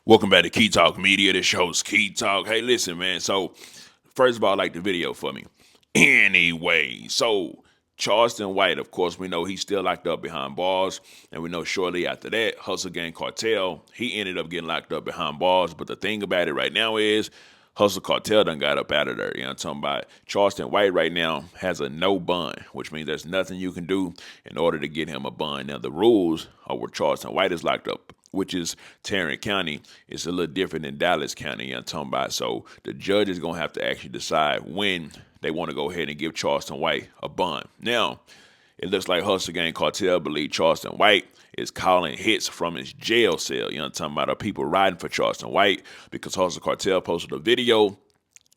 Welcome back to Key Talk Media. This your host, Key Talk. Hey, listen, man. So, first of all, like the video for me. Anyway, so Charleston White, of course, we know he's still locked up behind bars. And we know shortly after that, Hustle Gang Cartel, he ended up getting locked up behind bars. But the thing about it right now is, Hustle Cartel done got up out of there. You know what I'm talking about? Charleston White right now has a no bond, which means there's nothing you can do in order to get him a bond. Now, the rules are where Charleston White is locked up, which is Tarrant County. It's a little different than Dallas County, you know what I'm talking about? So the judge is going to have to actually decide when they want to go ahead and give Charleston White a bond. Now, it looks like Hustle Gang Cartel believe Charleston White is calling hits from his jail cell. You know what I'm talking about? Are people riding for Charleston White? Because Hustle Cartel posted a video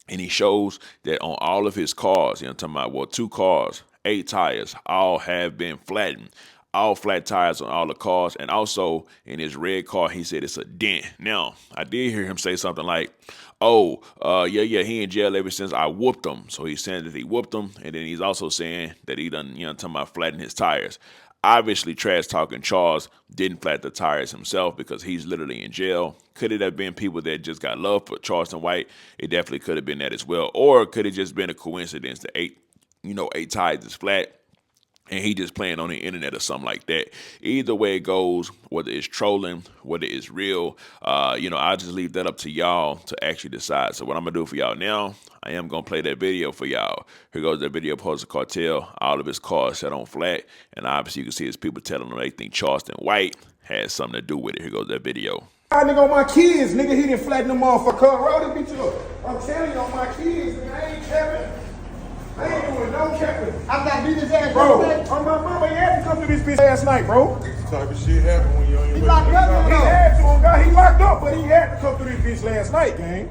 and he shows that on all of his cars, you know what I'm talking about? Well, 2 cars, 8 tires, all have been flattened. All flat tires on all the cars. And also in his red car, he said it's a dent. Now, I did hear him say something like, yeah, he in jail ever since I whooped him. So he's saying that he whooped him. And then he's also saying that he done, you know, talking about flattening his tires. Obviously, trash talking Charles didn't flat the tires himself because he's literally in jail. Could it have been people that just got love for Charleston White? It definitely could have been that as well. Or could it just been a coincidence that 8 tires is flat? And he just playing on the internet or something like that. Either way it goes, whether it's trolling, whether it's real, I'll just leave that up to y'all to actually decide. So what I'm going to do for y'all now, I am going to play that video for y'all. Here goes that video of Hustle Cartel, all of his cars set on flat. And obviously you can see his people telling them they think Charleston White has something to do with it. Here goes that video. Nigga, on my kids, nigga, he didn't flatten them off for car. Roll this bitch up. I'm telling you, on my kids, nigga, I ain't capping. I ain't doing no capping. I got beat his ass, bro. On my mama, he had to come to this bitch last night, bro. This type of shit happen when you're on your He locked up, he had to, on God, he locked up, but he had to come to this bitch last night, gang.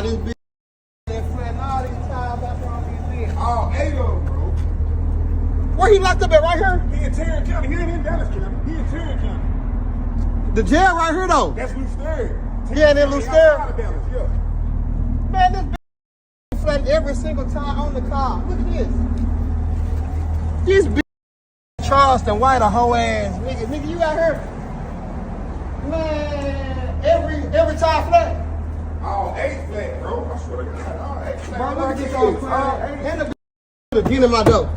This bitch that flattened all these tires after all these things. All 8 of them, bro. Where he locked up at right here? He in Tarrant County, he ain't in Dallas County, he in Tarrant County. The jail right here though. That's Lucerne. He ain't in Lucerne? Yeah. Man, this bitch flattened every single tire on the car. Look at this. This bitch Charleston White a hoe ass nigga. Nigga, you out here? Man, every tire flat. All 8 flat, bro. I swear to God, all 8 flat. Bro, look at this old crowd. And the bitch get in my door.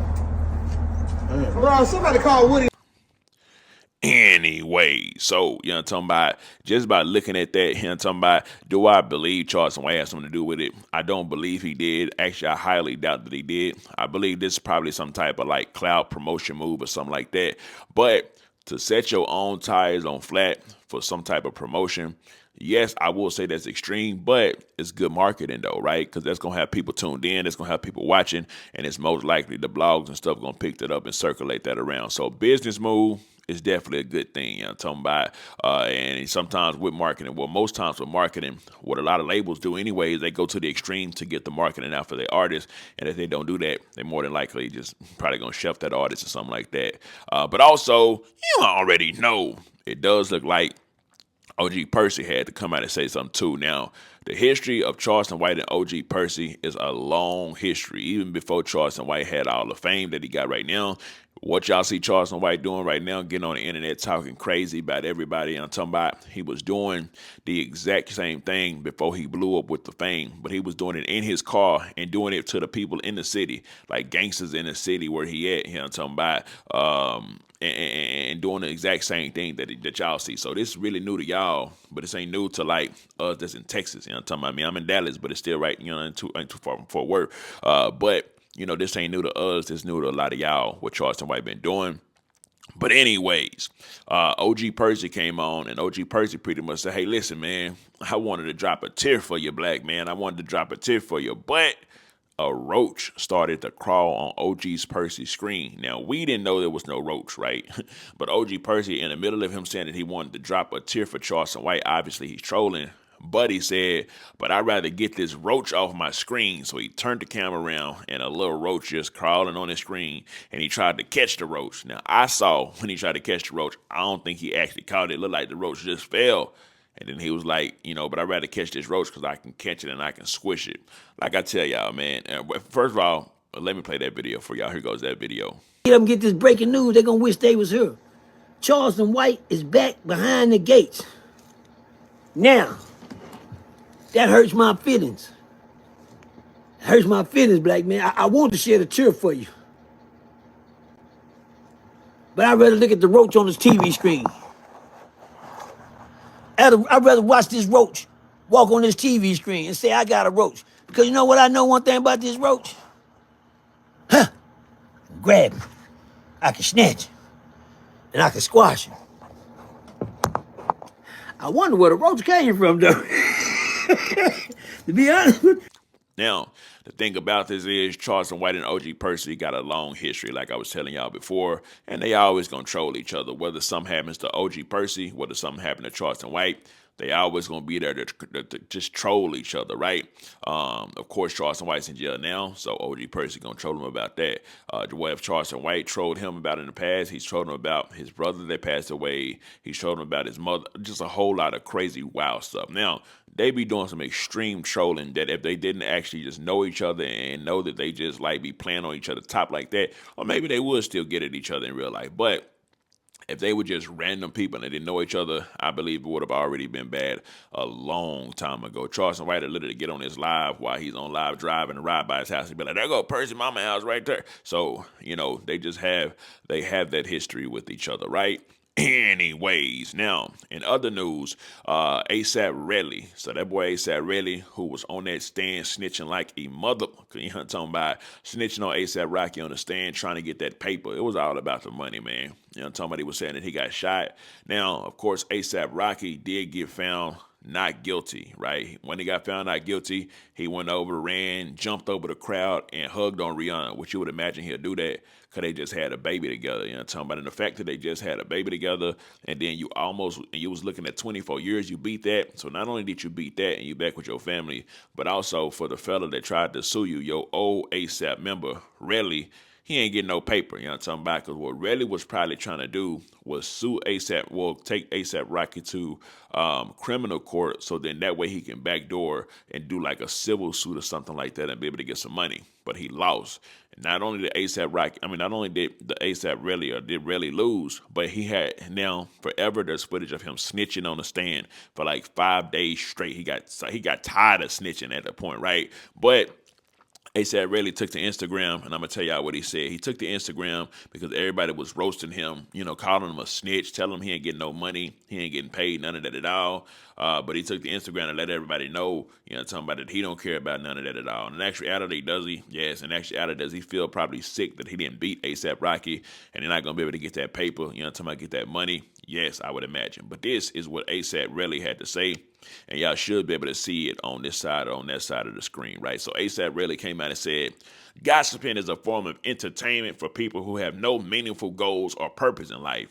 Bro, somebody call Woody. Anyway, so, you know what I'm talking about, just by looking at that, you know what I'm talking about, do I believe Charleston White has something to do with it? I don't believe he did. Actually, I highly doubt that he did. I believe this is probably some type of like cloud promotion move or something like that. But to set your own tires on flat for some type of promotion, yes, I will say that's extreme, but it's good marketing though, right? Because that's going to have people tuned in, it's going to have people watching, and it's most likely the blogs and stuff going to pick that up and circulate that around. So business move is definitely a good thing, you know what I'm talking about? And sometimes with marketing, well, most times with marketing, what a lot of labels do anyway is they go to the extreme to get the marketing out for their artists. And if they don't do that, they more than likely just probably going to shelf that artist or something like that. But also, you already know, it does look like OG Percy had to come out and say something too. Now, the history of Charleston White and OG Percy is a long history. Even before Charleston White had all the fame that he got right now, what y'all see Charleston White doing right now, getting on the internet talking crazy about everybody, and I'm talking about he was doing the exact same thing before he blew up with the fame, but he was doing it in his car and doing it to the people in the city, like gangsters in the city where he at, you know what I'm talking about, and doing the exact same thing that y'all see. So this is really new to y'all, but this ain't new to like us that's in Texas, you know what I'm talking about? I mean, I'm in Dallas, but it's still right, you know, ain't too far from Fort Worth, but you know, this ain't new to us. This new to a lot of y'all, what Charleston White been doing. But anyways, OG Percy came on, and OG Percy pretty much said, hey, listen, man, I wanted to drop a tear for you, black man. I wanted to drop a tear for you, but a roach started to crawl on OG's Percy's screen. Now, we didn't know there was no roach, right? But OG Percy, in the middle of him saying that he wanted to drop a tear for Charleston White, obviously he's trolling. But he said, but I'd rather get this roach off my screen. So he turned the camera around and a little roach just crawling on his screen, and he tried to catch the roach. Now, I saw when he tried to catch the roach, I don't think he actually caught it. It looked like the roach just fell. And then he was like, but I'd rather catch this roach because I can catch it and I can squish it. Like I tell y'all, man, first of all, let me play that video for y'all. Here goes that video. Let them get this breaking news. They're going to wish they was here. Charleston White is back behind the gates. Now, that hurts my feelings. It hurts my feelings, black man. I want to shed a tear for you. But I'd rather look at the roach on this TV screen. I'd rather watch this roach walk on this TV screen and say I got a roach. Because you know what I know one thing about this roach? Huh. Grab him. I can snatch him. And I can squash him. I wonder where the roach came from, though. To be honest with you. Now, the thing about this is Charleston White and OG Percy got a long history, like I was telling y'all before, and they always gonna troll each other. Whether something happens to OG Percy, whether something happened to Charleston White, they always gonna be there to just troll each other, right? Of course, Charleston White's in jail now, so OG Percy gonna troll him about that. What if Charleston White trolled him about in the past? He's trolled him about his brother that passed away. He's trolled him about his mother. Just a whole lot of crazy, wild stuff. Now, they be doing some extreme trolling that if they didn't actually just know each other and know that they just like be playing on each other's top like that, or maybe they would still get at each other in real life. But if they were just random people and they didn't know each other, I believe it would have already been bad a long time ago. Charleston White would literally get on his live while he's on live driving and ride by his house and be like, there go Percy Mama house right there. So, they just have that history with each other, right? Anyways, now, in other news, ASAP Rocky, so that boy ASAP Rocky, who was on that stand snitching like a mother, you know what I'm talking about, snitching on ASAP Rocky on the stand trying to get that paper. It was all about the money, man. You know what I'm talking about? He was saying that he got shot. Now, of course, ASAP Rocky did get found not guilty, right? When he got found not guilty, he went over, ran, jumped over the crowd, and hugged on Rihanna, which you would imagine he'll do that because they just had a baby together. You know what I'm talking about? And the fact that they just had a baby together, and then you was looking at 24 years, you beat that. So not only did you beat that and you back with your family, but also for the fella that tried to sue you, your old ASAP member, Relly, he ain't getting no paper, you know what I'm talking about? Because what Relly was probably trying to do was sue ASAP, take ASAP Rocky to criminal court, so then that way he can backdoor and do like a civil suit or something like that and be able to get some money. But he lost. And not only did the ASAP Relly or did Relly lose, but he had now forever there's footage of him snitching on the stand for like 5 days straight. He got tired of snitching at that point, right? But ASAP really took to Instagram, and I'm going to tell y'all what he said. He took to Instagram because everybody was roasting him, calling him a snitch, telling him he ain't getting no money, he ain't getting paid, none of that at all. But he took to Instagram and let everybody know, talking about that he don't care about none of that at all. And in actuality, does he? Yes. In actuality, does he feel probably sick that he didn't beat ASAP Rocky and they're not going to be able to get that paper, talking about get that money? Yes, I would imagine. But this is what ASAP really had to say. And y'all should be able to see it on this side or on that side of the screen, right? So ASAP really came out and said, gossiping is a form of entertainment for people who have no meaningful goals or purpose in life.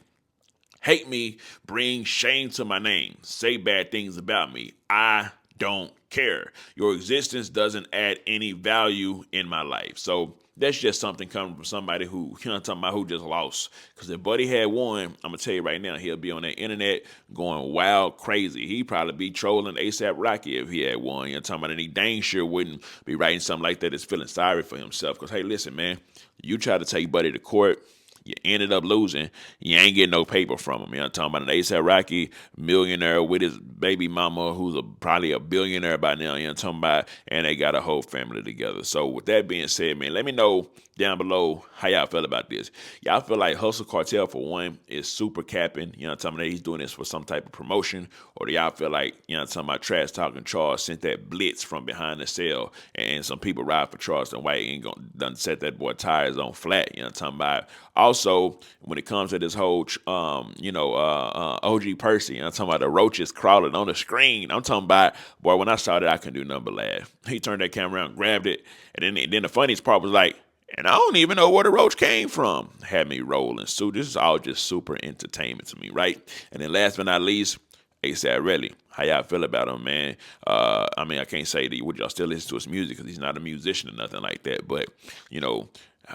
Hate me, bring shame to my name, say bad things about me. I don't care. Your existence doesn't add any value in my life. So that's just something coming from somebody who, talking about who just lost. Because if Buddy had won, I'm going to tell you right now, he'll be on the internet going wild crazy. He'd probably be trolling ASAP Rocky if he had won. Talking about, and he dang sure wouldn't be writing something like that that's feeling sorry for himself. Because, hey, listen, man, you try to take Buddy to court, you ended up losing. You ain't getting no paper from him. I'm talking about an ASAP Rocky millionaire with his baby mama, who's probably a billionaire by now. I'm talking about, and they got a whole family together. So with that being said, man, let me know down below how y'all feel about this. Y'all feel like Hustle Cartel, for one, is super capping. I'm talking about he's doing this for some type of promotion, or do y'all feel like, I'm talking about trash talking Charles sent that blitz from behind the cell, and some people ride for Charleston White ain't gonna done set that boy tires on flat. I'm talking about. Also, when it comes to this whole, OG Percy, I'm talking about the roaches crawling on the screen. I'm talking about, boy, when I saw that, I couldn't do nothing but laugh. He turned that camera around, grabbed it, and then the funniest part was like, and I don't even know where the roach came from. Had me rolling. So this is all just super entertainment to me, right? And then last but not least, ASAP Rocky. How y'all feel about him, man? I can't say that would y'all still listen to his music because he's not a musician or nothing like that. But,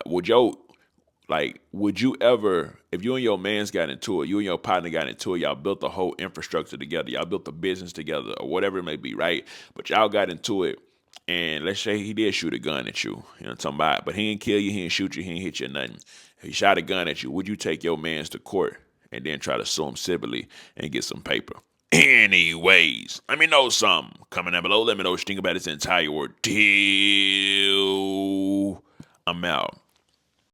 would you ever, if you and your mans got into it, you and your partner got into it, y'all built the whole infrastructure together, y'all built the business together, or whatever it may be, right? But y'all got into it, and let's say he did shoot a gun at you, what I'm talking about, but he didn't kill you, he didn't shoot you, he didn't hit you or nothing. He shot a gun at you. Would you take your mans to court and then try to sue him civilly and get some paper. Anyways, let me know something. Comment down below. Let me know what you think about this entire ordeal. I'm out.